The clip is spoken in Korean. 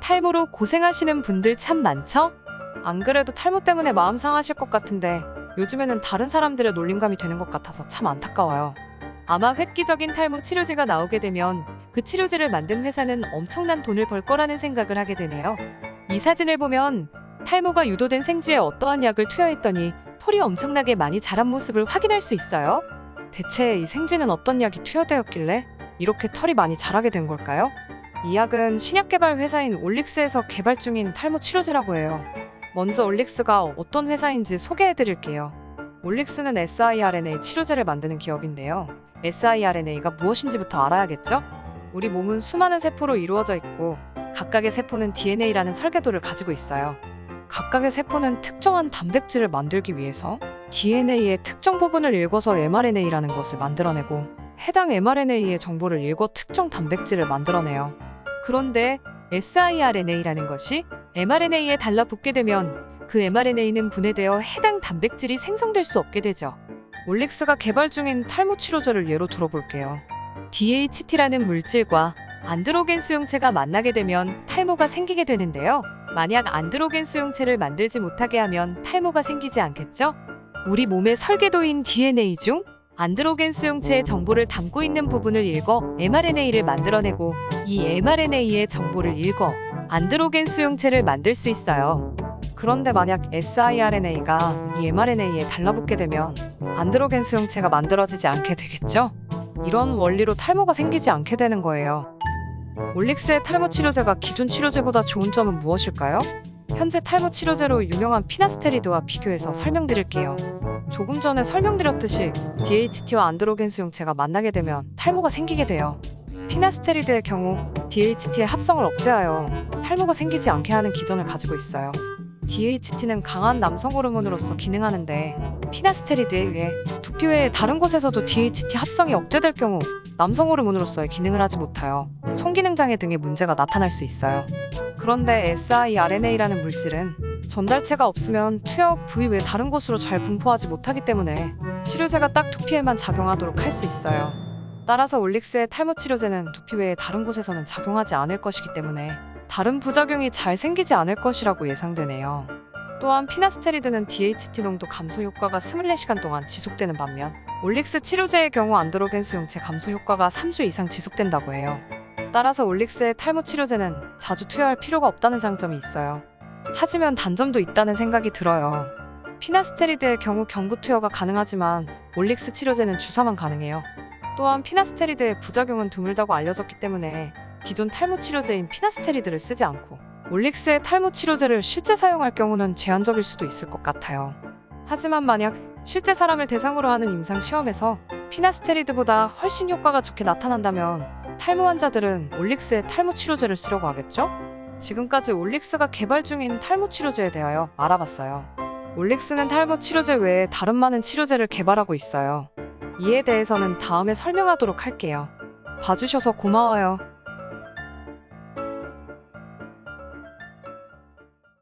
탈모로 고생하시는 분들 참 많죠? 안 그래도 탈모 때문에 마음 상하실 것 같은데 요즘에는 다른 사람들의 놀림감이 되는 것 같아서 참 안타까워요. 아마 획기적인 탈모 치료제가 나오게 되면 그 치료제를 만든 회사는 엄청난 돈을 벌 거라는 생각을 하게 되네요. 이 사진을 보면 탈모가 유도된 생쥐에 어떠한 약을 투여했더니 털이 엄청나게 많이 자란 모습을 확인할 수 있어요. 대체 이 생쥐는 어떤 약이 투여되었길래 이렇게 털이 많이 자라게 된 걸까요? 이 약은 신약 개발 회사인 올릭스에서 개발 중인 탈모 치료제라고 해요. 먼저 올릭스가 어떤 회사인지 소개해 드릴게요. 올릭스는 siRNA 치료제를 만드는 기업인데요. siRNA가 무엇인지부터 알아야겠죠? 우리 몸은 수많은 세포로 이루어져 있고 각각의 세포는 DNA라는 설계도를 가지고 있어요. 각각의 세포는 특정한 단백질을 만들기 위해서 DNA의 특정 부분을 읽어서 mRNA라는 것을 만들어내고 해당 mRNA의 정보를 읽어 특정 단백질을 만들어내요. 그런데 siRNA라는 것이 mRNA에 달라붙게 되면 그 mRNA는 분해되어 해당 단백질이 생성될 수 없게 되죠. 올릭스가 개발 중인 탈모 치료제를 예로 들어볼게요. DHT라는 물질과 안드로겐 수용체가 만나게 되면 탈모가 생기게 되는데요. 만약 안드로겐 수용체를 만들지 못하게 하면 탈모가 생기지 않겠죠? 우리 몸의 설계도인 DNA 중 안드로겐 수용체의 정보를 담고 있는 부분을 읽어 mRNA를 만들어내고 이 mRNA의 정보를 읽어 안드로겐 수용체를 만들 수 있어요. 그런데 만약 siRNA가 이 mRNA에 달라붙게 되면 안드로겐 수용체가 만들어지지 않게 되겠죠? 이런 원리로 탈모가 생기지 않게 되는 거예요. 올릭스의 탈모 치료제가 기존 치료제보다 좋은 점은 무엇일까요? 현재 탈모 치료제로 유명한 피나스테리드와 비교해서 설명드릴게요. 조금 전에 설명드렸듯이 DHT와 안드로겐 수용체가 만나게 되면 탈모가 생기게 돼요. 피나스테리드의 경우 DHT의 합성을 억제하여 탈모가 생기지 않게 하는 기전을 가지고 있어요. DHT는 강한 남성 호르몬으로서 기능하는데 피나스테리드에 의해 두피 외에 다른 곳에서도 DHT 합성이 억제될 경우 남성 호르몬으로서의 기능을 하지 못하여 성기능 장애 등의 문제가 나타날 수 있어요. 그런데 siRNA라는 물질은 전달체가 없으면 투여 부위 외 다른 곳으로 잘 분포하지 못하기 때문에 치료제가 딱 두피에만 작용하도록 할 수 있어요. 따라서 올릭스의 탈모 치료제는 두피 외에 다른 곳에서는 작용하지 않을 것이기 때문에 다른 부작용이 잘 생기지 않을 것이라고 예상되네요. 또한 피나스테리드는 DHT 농도 감소 효과가 24시간 동안 지속되는 반면 올릭스 치료제의 경우 안드로겐 수용체 감소 효과가 3주 이상 지속된다고 해요. 따라서 올릭스의 탈모 치료제는 자주 투여할 필요가 없다는 장점이 있어요. 하지만 단점도 있다는 생각이 들어요. 피나스테리드의 경우 경구 투여가 가능하지만 올릭스 치료제는 주사만 가능해요. 또한 피나스테리드의 부작용은 드물다고 알려졌기 때문에 기존 탈모 치료제인 피나스테리드를 쓰지 않고 올릭스의 탈모 치료제를 실제 사용할 경우는 제한적일 수도 있을 것 같아요. 하지만 만약 실제 사람을 대상으로 하는 임상 시험에서 피나스테리드보다 훨씬 효과가 좋게 나타난다면 탈모 환자들은 올릭스의 탈모 치료제를 쓰려고 하겠죠? 지금까지 올릭스가 개발 중인 탈모 치료제에 대하여 알아봤어요. 올릭스는 탈모 치료제 외에 다른 많은 치료제를 개발하고 있어요. 이에 대해서는 다음에 설명하도록 할게요. 봐주셔서 고마워요.